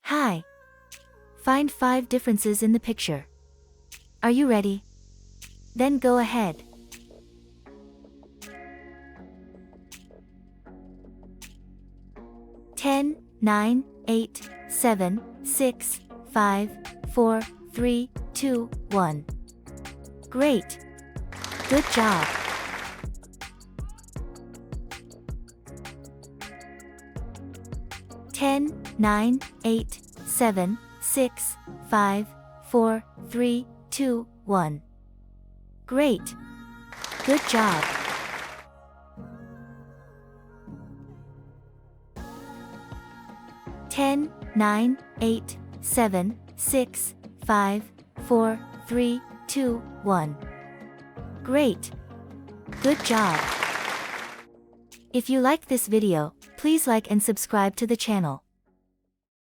Hi. Find 5 differences in the picture. Are you ready? Then go ahead. 10, 9, 8, 7, 6, 5, 4, 3, 2, 1. Great. Good job. 10, 9, 8, 7, 6, 5, 4, 3, 2, 1. Great. Good job. 10, 9, 8, 7, 6, 5, 4, 3, 2, 1. Great. Good job. If you liked this video, please like and subscribe to the channel.